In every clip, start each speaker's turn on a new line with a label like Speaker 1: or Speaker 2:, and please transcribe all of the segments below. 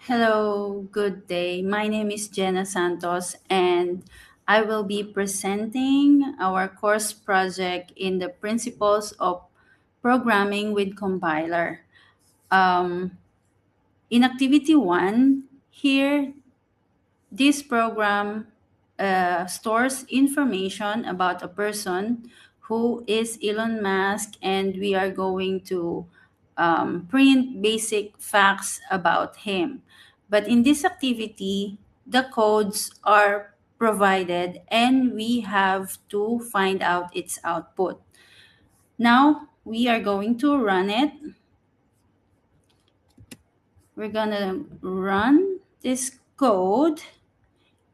Speaker 1: Hello, good day. My name is Jenna Santos, and I will be presenting our course project in the Principles of Programming with Compiler. Um, in Activity 1, here, this program stores information about a person who is Elon Musk, and we are going to print basic facts about him. But in this activity, the codes are provided and we have to find out its output. Now, we are going to run it. We're going to run this code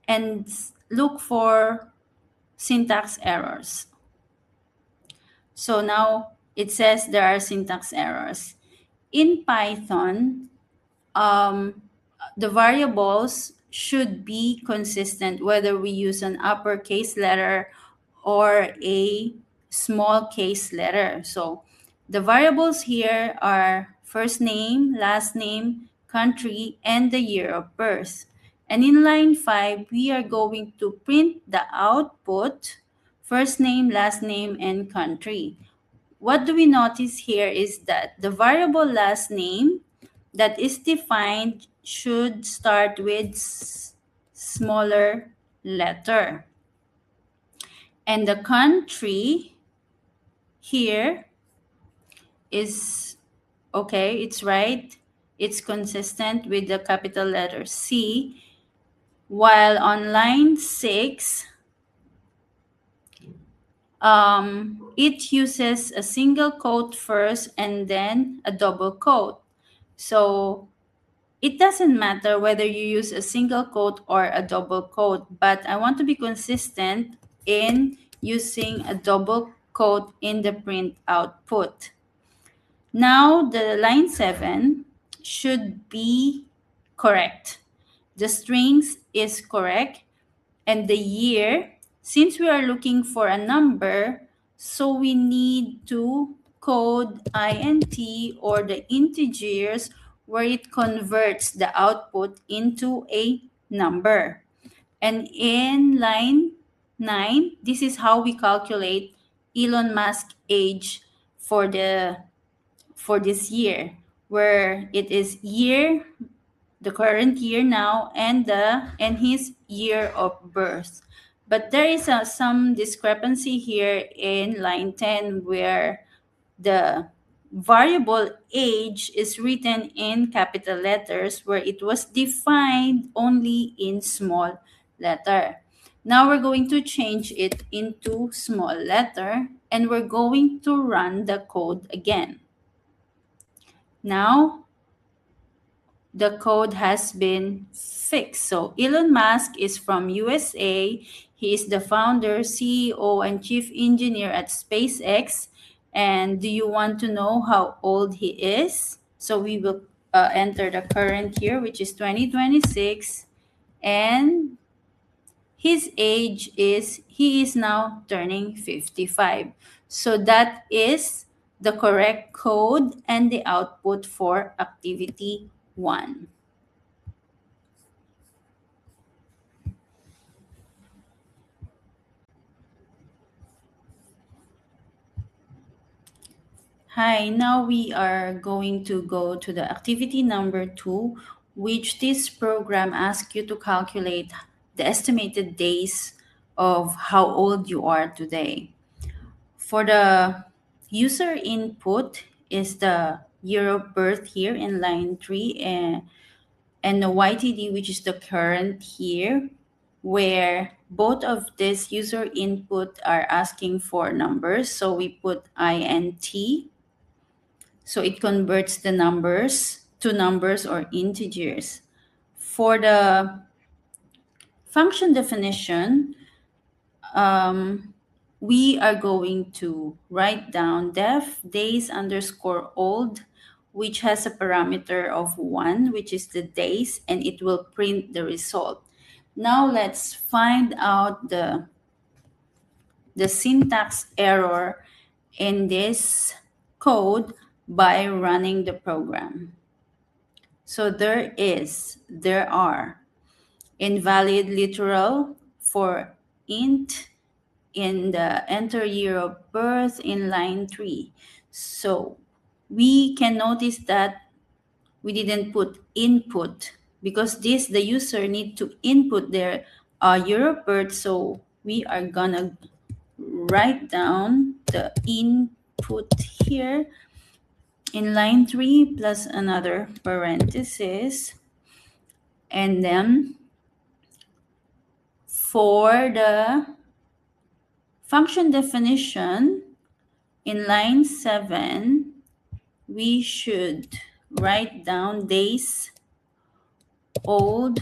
Speaker 1: and look for syntax errors. So now it says there are syntax errors. In Python, um, the variables should be consistent whether we use an uppercase letter or a small case letter. So the variables here are first name, last name, country, and the year of birth. And in line 5, we are going to print the output, first name, last name, and country. What do we notice here is that the variable last name that is defined should start with smaller letter. And the country here is okay, it's right. It's consistent with the capital letter C. While on line 6, it uses a single quote first and then a double quote. So it doesn't matter whether you use a single quote or a double quote, but I want to be consistent in using a double quote in the print output. Now the line 7 should be correct. The strings is correct, and the year, since we are looking for a number, so we need to code int or the integers where it converts the output into a number. And in line 9, this is how we calculate Elon Musk age for this year, where it is year, the current year now, and his year of birth. But there is some discrepancy here in line 10 where the variable age is written in capital letters where it was defined only in small letter. Now we're going to change it into small letter and we're going to run the code again. Now the code has been fixed. So Elon Musk is from USA. He is the founder, CEO, and chief engineer at SpaceX. And do you want to know how old he is? So we will enter the current year, which is 2026. And his age is, he is now turning 55. So that is the correct code and the output for activity 1. Hi, now we are going to go to the activity number 2, which this program asks you to calculate the estimated days of how old you are today. For the user input is the year of birth here in line 3 and the YTD, which is the current year, where both of this user input are asking for numbers. So we put int. So it converts the numbers to numbers or integers. For the function definition, we are going to write down def days underscore old, which has a parameter of 1, which is the days, and it will print the result. Now let's find out the syntax error in this code by running the program. So there are invalid literal for int in the enter year of birth in line 3. So we can notice that we didn't put input because the user need to input their year of birth. So we are gonna write down the input here in line 3 plus another parenthesis, and then for the function definition in line 7, we should write down days old,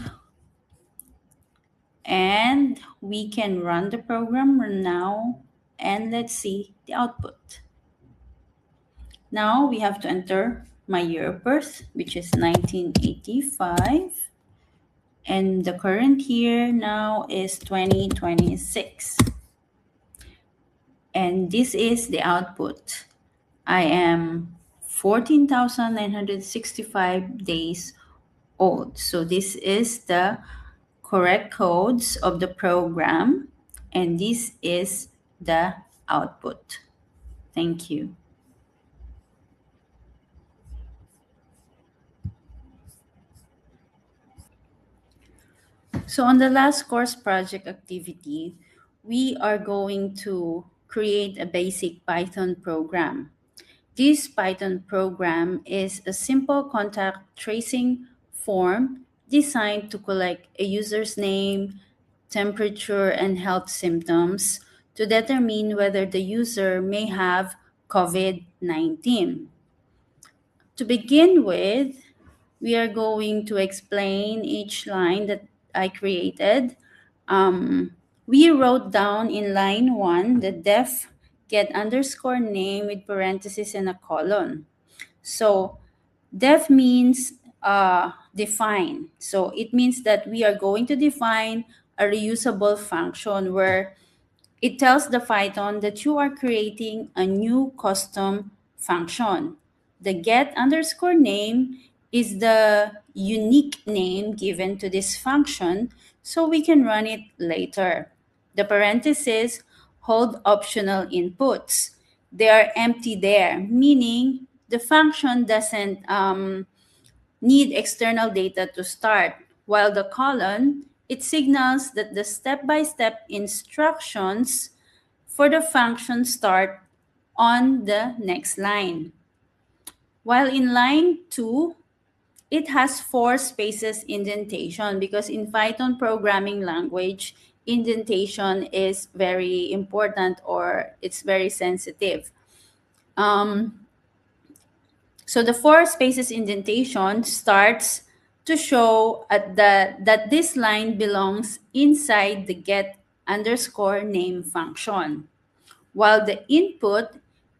Speaker 1: and we can run the program now, and let's see the output. Now we have to enter my year of birth, which is 1985, and the current year now is 2026. And this is the output. I am 14,965 days old. So this is the correct codes of the program, and this is the output. Thank you. So on the last course project activity, we are going to create a basic Python program. This Python program is a simple contact tracing form designed to collect a user's name, temperature, and health symptoms to determine whether the user may have COVID-19. To begin with, we are going to explain each line that I created. We wrote down in line 1 the def get underscore name with parentheses and a colon. So def means define. So it means that we are going to define a reusable function where it tells the Python that you are creating a new custom function. The get underscore name is the unique name given to this function, so we can run it later. The parentheses hold optional inputs. They are empty there, meaning the function doesn't need external data to start, while the colon, it signals that the step-by-step instructions for the function start on the next line. While in line 2, it has 4 spaces indentation because in Python programming language, indentation is very important or it's very sensitive. So the 4 spaces indentation starts to show that this line belongs inside the get underscore name function. While the input,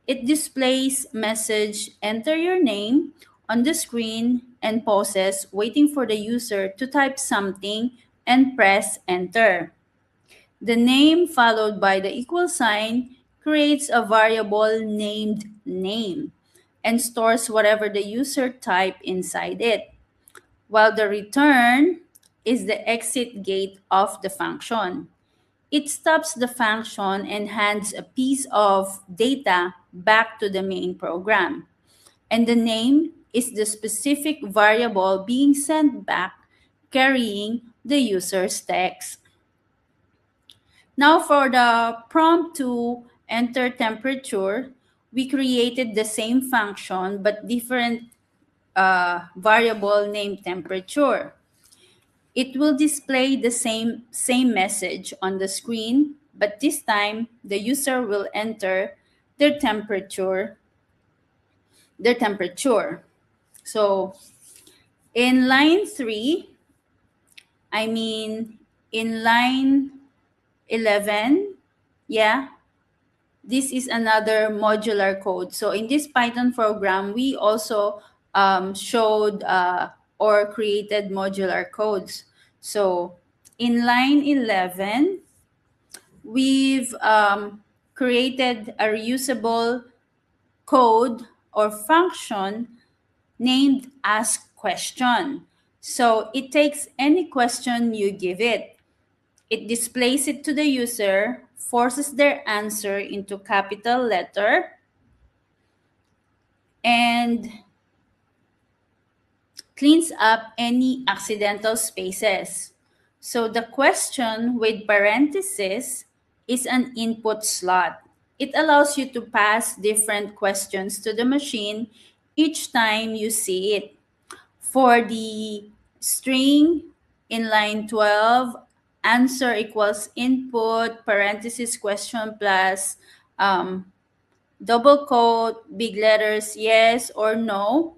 Speaker 1: it displays message enter your name on the screen and pauses waiting for the user to type something and press enter. The name followed by the equal sign creates a variable named name and stores whatever the user typed inside it, while the return is the exit gate of the function. It stops the function and hands a piece of data back to the main program. And the name is the specific variable being sent back carrying the user's text. Now for the prompt to enter temperature, we created the same function but different variable named temperature. It will display the same message on the screen, but this time the user will enter their temperature. So in line 3, in line 11, this is another modular code. So in this Python program, we also showed or created modular codes. So in line 11, we've created a reusable code or function named ask question. So it takes any question you give it. It displays it to the user, forces their answer into capital letter, and cleans up any accidental spaces. So the question with parentheses is an input slot. It allows you to pass different questions to the machine each time you see it. For the string in line 12, answer equals input, parenthesis question plus double quote, big letters, yes or no.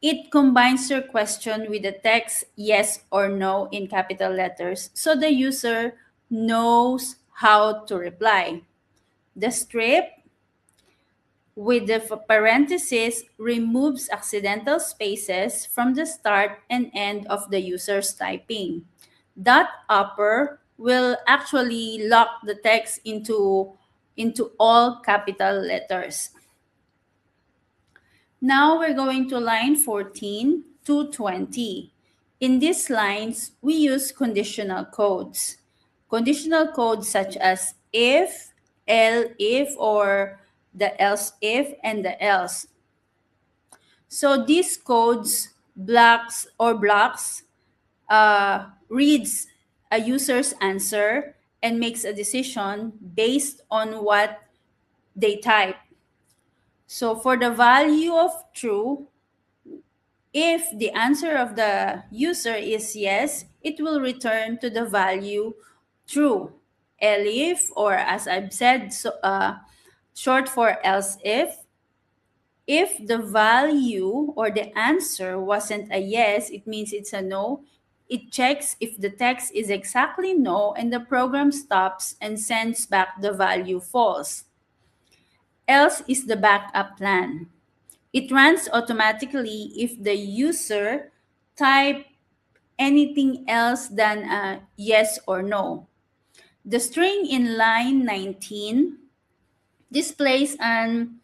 Speaker 1: It combines your question with the text yes or no in capital letters so the user knows how to reply. The strip with the parenthesis removes accidental spaces from the start and end of the user's typing. Dot upper will actually lock the text into all capital letters. Now we're going to line 14 to 20. In these lines, we use conditional codes. Conditional codes such as if, if, or the else if, and the else. So these codes blocks reads a user's answer and makes a decision based on what they type. So for the value of true, if the answer of the user is yes, it will return to the value true. Elif, or as I've said, short for else if the value or the answer wasn't a yes, it means it's a no. It checks if the text is exactly no, and the program stops and sends back the value false. Else is the backup plan. It runs automatically if the user type anything else than a yes or no. The string in line 19 displays an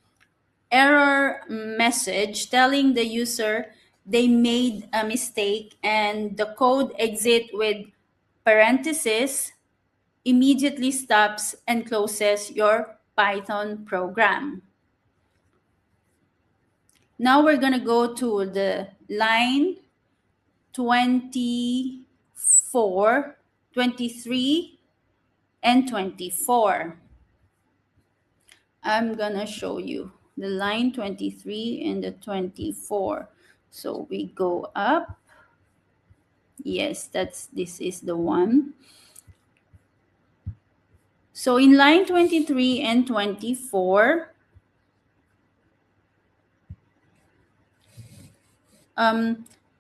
Speaker 1: error message telling the user they made a mistake, and the code exit with parenthesis immediately stops and closes your Python program. Now we're going to go to the line 24, 23, and 24. I'm going to show you the line 23 and the 24. So we go up. Yes, this is the one. So in line 23 and 24,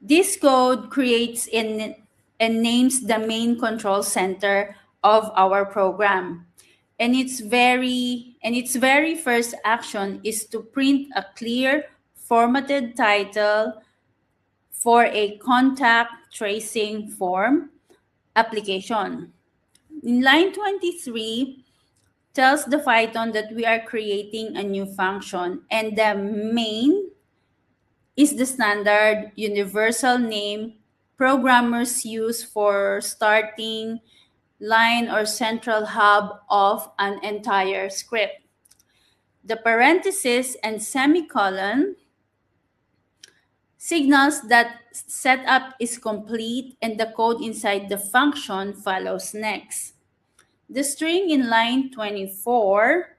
Speaker 1: this code creates and names the main control center of our program. And its very first action is to print a clear formatted title for a contact tracing form application. In line 23 tells the Python that we are creating a new function, and the main is the standard universal name programmers use for starting line or central hub of an entire script. The parenthesis and semicolon signals that setup is complete and the code inside the function follows next. The string in line 24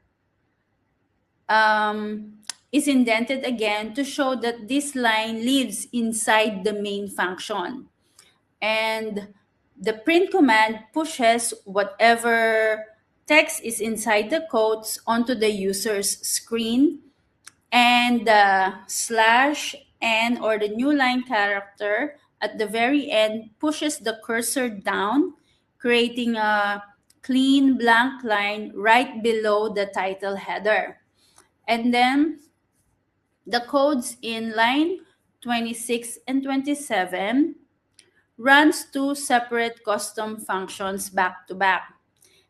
Speaker 1: is indented again to show that this line lives inside the main function. And the print command pushes whatever text is inside the quotes onto the user's screen, and the /n or the new line character at the very end pushes the cursor down, creating a clean blank line right below the title header. And then the codes in line 26 and 27 runs two separate custom functions back to back.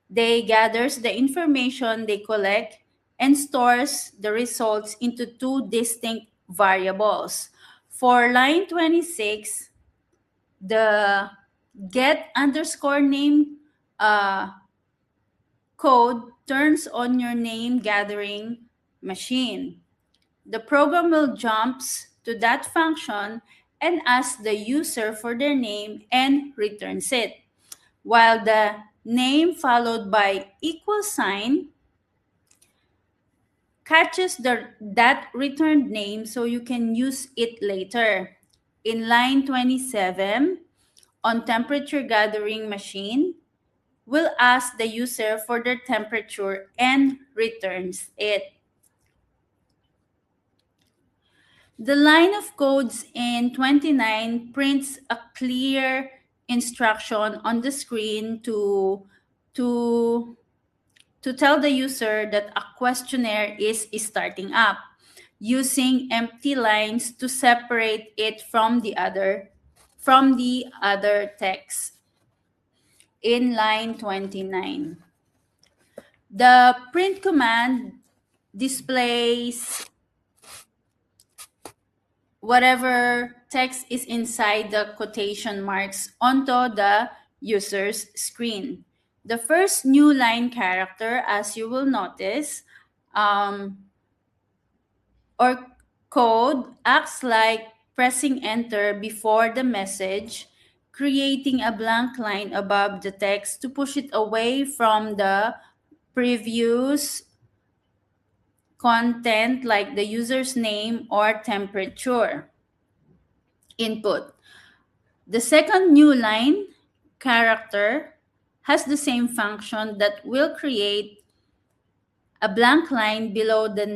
Speaker 1: They gathers the information they collect and stores the results into two distinct variables. For line 26, the get underscore name code turns on your name gathering machine. The program will jumps to that function and asks the user for their name and returns it, while the name followed by equal sign catches that returned name so you can use it later. In line 27, on temperature gathering machine, will ask the user for their temperature and returns it. The line of codes in 29 prints a clear instruction on the screen to to tell the user that a questionnaire is starting up, using empty lines to separate it from the other text. In line 29, the print command displays whatever text is inside the quotation marks onto the user's screen. The first new line character, as you will notice, um, or code acts like pressing enter before the message, creating a blank line above the text to push it away from the previous content like the user's name or temperature input. The second new line character has the same function that will create a blank line below the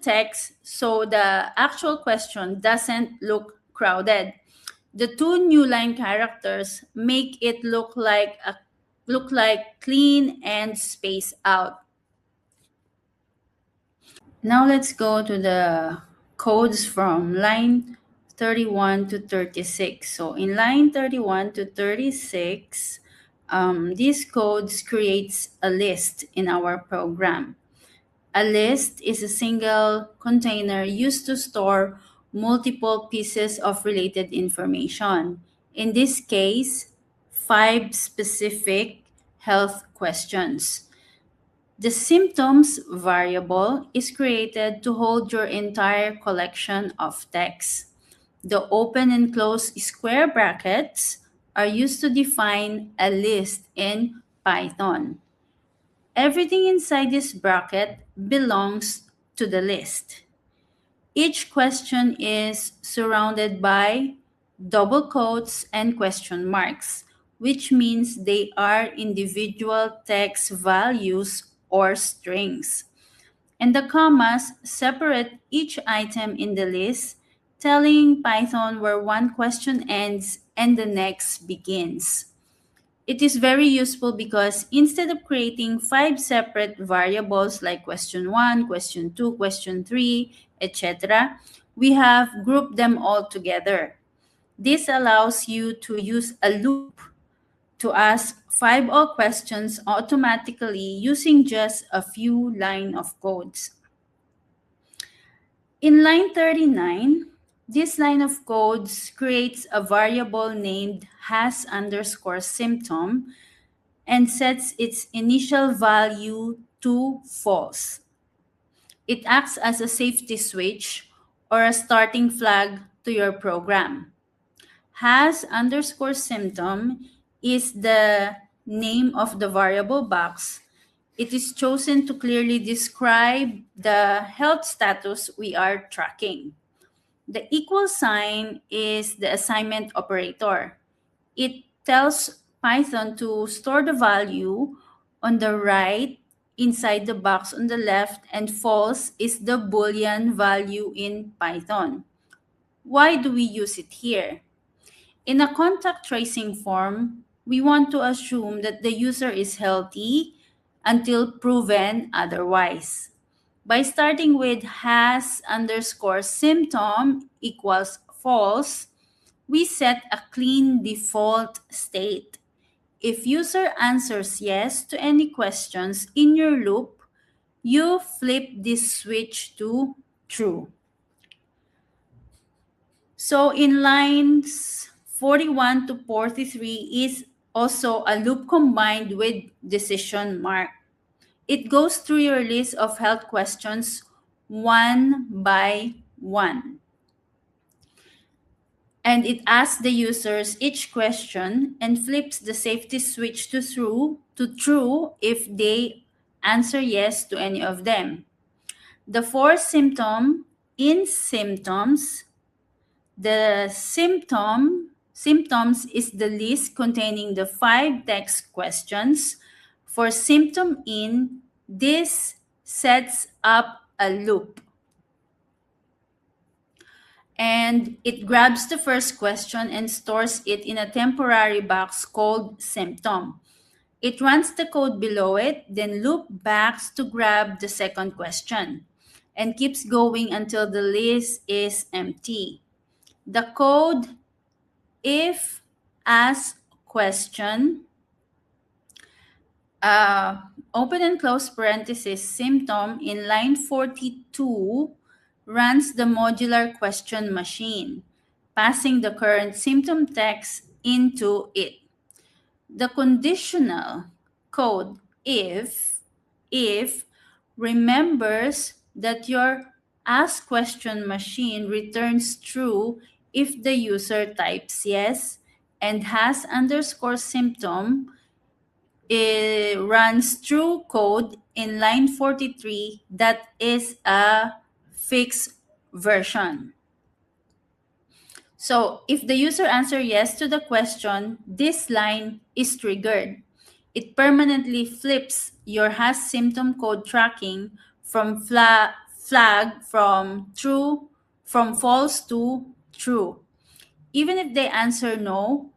Speaker 1: text so the actual question doesn't look crowded. The two new line characters make it look like clean and spaced out. Now let's go to the codes from line 31 to 36. So in line 31 to 36, these codes creates a list in our program. A list is a single container used to store multiple pieces of related information. In this case, 5 specific health questions. The symptoms variable is created to hold your entire collection of text. The open and close square brackets are used to define a list in Python. Everything inside this bracket belongs to the list. Each question is surrounded by double quotes and question marks, which means they are individual text values or strings. And the commas separate each item in the list, telling Python where one question ends and the next begins. It is very useful because instead of creating 5 separate variables like question 1, question 2, question 3, etc., we have grouped them all together. This allows you to use a loop to ask 5 all questions automatically using just a few line of codes. In line 39, this line of codes creates a variable named has underscore symptom and sets its initial value to false. It acts as a safety switch or a starting flag to your program. Has underscore symptom is the name of the variable box. It is chosen to clearly describe the health status we are tracking. The equal sign is the assignment operator. It tells Python to store the value on the right inside the box on the left, and false is the Boolean value in Python. Why do we use it here? In a contact tracing form, we want to assume that the user is healthy until proven otherwise. By starting with has underscore symptom equals false, we set a clean default state. If user answers yes to any questions in your loop, you flip this switch to true. So in lines 41 to 43 is also a loop combined with decision mark. It goes through your list of health questions one by one. And it asks the users each question and flips the safety switch to true if they answer yes to any of them. The four symptoms, the symptoms is the list containing the 5 text questions. For symptom in, this sets up a loop. And it grabs the first question and stores it in a temporary box called symptom. It runs the code below it, then loop backs to grab the second question, and keeps going until the list is empty. The code if ask question, open and close parenthesis symptom in line 42 runs the modular question machine, passing the current symptom text into it. The conditional code if remembers that your ask question machine returns true if the user types yes and has underscore symptom. It runs true code in line 43 that is a fixed version. So if the user answers yes to the question, this line is triggered. It permanently flips your has symptom code tracking from flag from false to true. Even if they answer no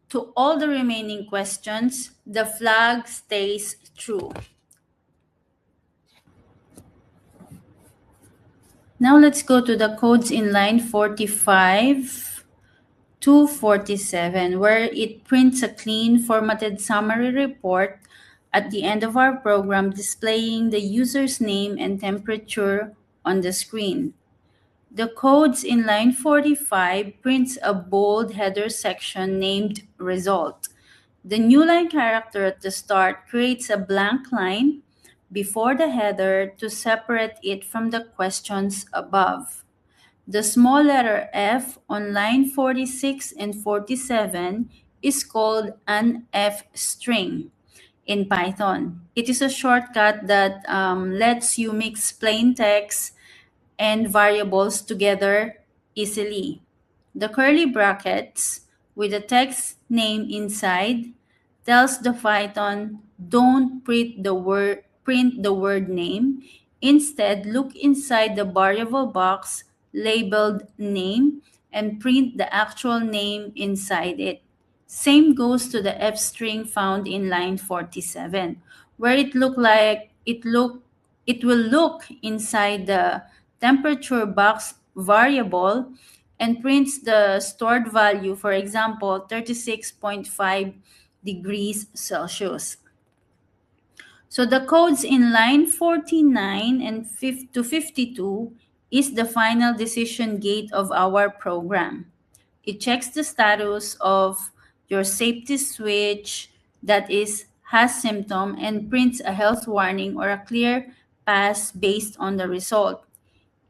Speaker 1: to all the remaining questions, the flag stays true. Now let's go to the codes in line 45 to 47, where it prints a clean formatted summary report at the end of our program displaying the user's name and temperature on the screen. The codes in line 45 prints a bold header section named result. The new line character at the start creates a blank line before the header to separate it from the questions above. The small letter F on line 46 and 47 is called an F string in Python. It is a shortcut that lets you mix plain text and variables together easily. The curly brackets with the text name inside tells the Python don't print the word name. Instead, look inside the variable box labeled name and print the actual name inside it. Same goes to the F string found in line 47, where it will look inside the temperature box variable and prints the stored value, for example, 36.5 degrees Celsius. So the codes in line 49 and 52 is the final decision gate of our program. It checks the status of your safety switch that has symptom and prints a health warning or a clear pass based on the result.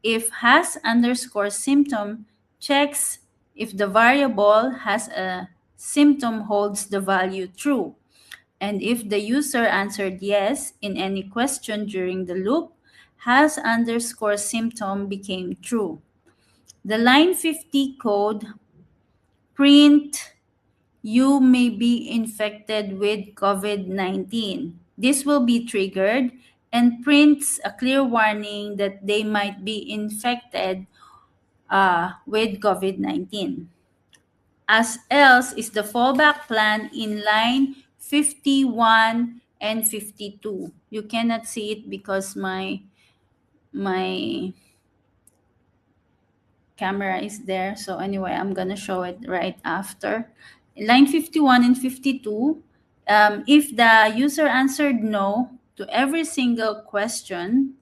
Speaker 1: If has underscore symptom checks if the variable has a symptom holds the value true. And if the user answered yes in any question during the loop, has underscore symptom became true. The line 50 code print you may be infected with COVID-19. This will be triggered and prints a clear warning that they might be infected with COVID-19. As else is the fallback plan in line 51 and 52. You cannot see it because my camera is there. So anyway, I'm going to show it right after. Line 51 and 52, if the user answered no to every single question,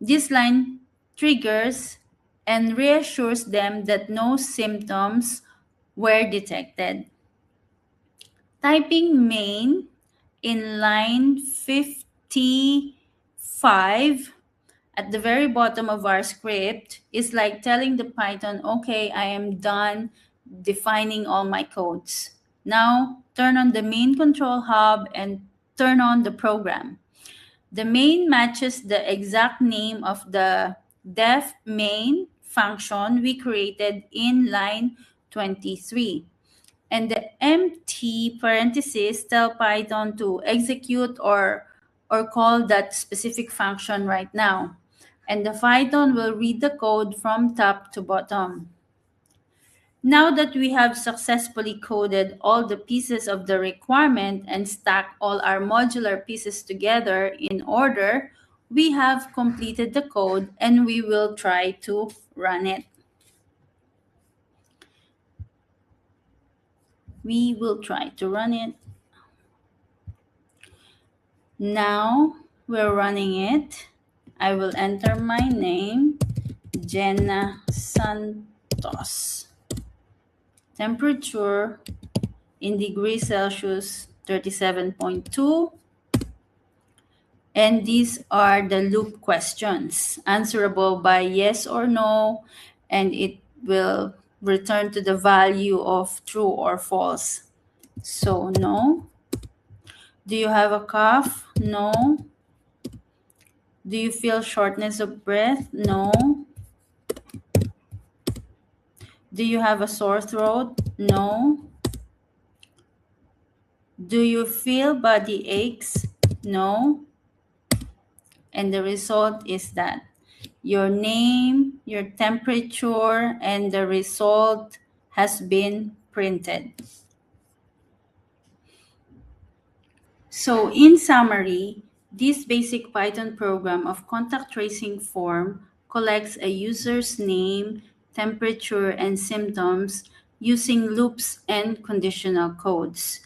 Speaker 1: this line triggers and reassures them that no symptoms were detected. Typing main in line 55 at the very bottom of our script is like telling the Python, okay, I am done defining all my codes. Now turn on the main control hub and turn on the program. The main matches the exact name of the def main function we created in line 23. And the empty parentheses tell Python to execute or call that specific function right now. And the Python will read the code from top to bottom. Now that we have successfully coded all the pieces of the requirement and stacked all our modular pieces together in order, we have completed the code and we will try to run it. We will try to run it. Now we're running it. I will enter my name, Jenna Santos. Temperature in degrees Celsius, 37.2. And these are the loop questions, answerable by yes or no, and it will return to the value of true or false. So no. Do you have a cough? No. Do you feel shortness of breath? No. Do you have a sore throat? No. Do you feel body aches? No. And the result is that your name, your temperature, and the result has been printed. So in summary, this basic Python program of contact tracing form collects a user's name, temperature, and symptoms using loops and conditional codes.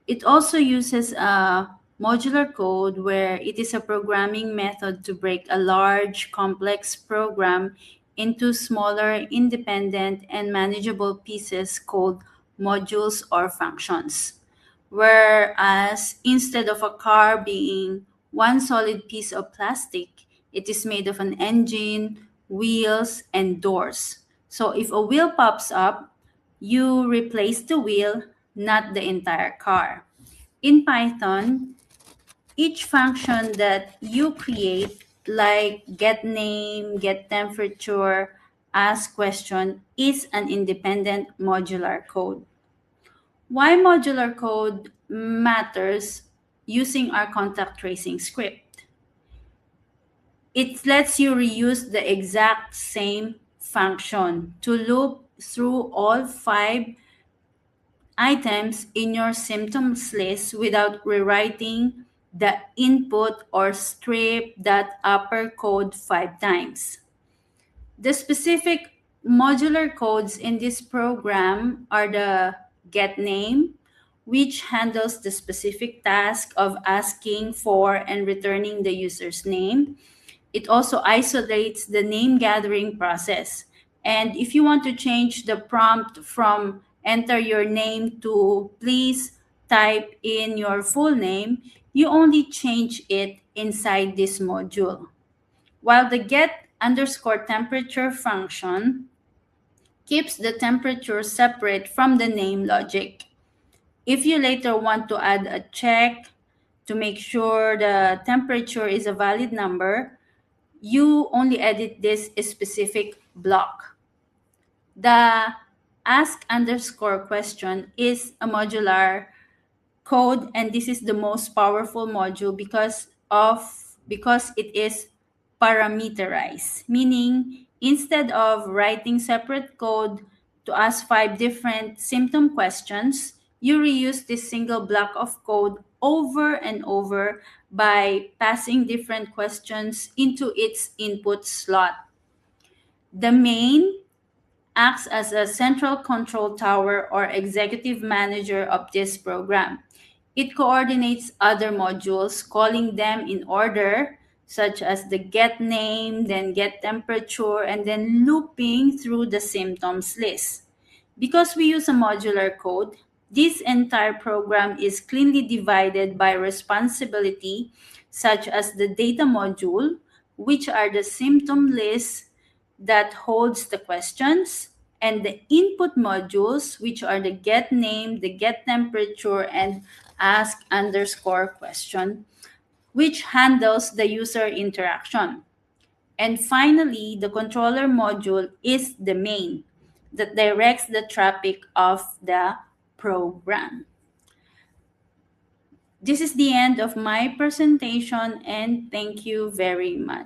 Speaker 1: It also uses a modular code where it is a programming method to break a large, complex program into smaller, independent, and manageable pieces called modules or functions. Whereas instead of a car being one solid piece of plastic, it is made of an engine, wheels, and doors. So if a wheel pops up, you replace the wheel, not the entire car. In Python, each function that you create, like get name, get temperature, ask question, is an independent modular code. Why modular code matters using our contact tracing script? It lets you reuse the exact same function to loop through all 5 items in your symptoms list without rewriting the input or strip that upper code 5 times. The specific modular codes in this program are the get name, which handles the specific task of asking for and returning the user's name. It also isolates the name gathering process. And if you want to change the prompt from enter your name to please type in your full name, you only change it inside this module. While the get underscore temperature function keeps the temperature separate from the name logic. If you later want to add a check to make sure the temperature is a valid number, you only edit this specific block. The ask underscore question is a modular code, and this is the most powerful module because it is parameterized, meaning instead of writing separate code to ask 5 different symptom questions, you reuse this single block of code over and over by passing different questions into its input slot. The main acts as a central control tower or executive manager of this program. It coordinates other modules, calling them in order such as the get name, then get temperature, and then looping through the symptoms list. Because we use a modular code, this entire program is cleanly divided by responsibility, such as the data module, which are the symptom lists that holds the questions, and the input modules, which are the get name, the get temperature, and ask underscore question, which handles the user interaction. And finally, the controller module is the main that directs the traffic of the program. This is the end of my presentation, and thank you very much.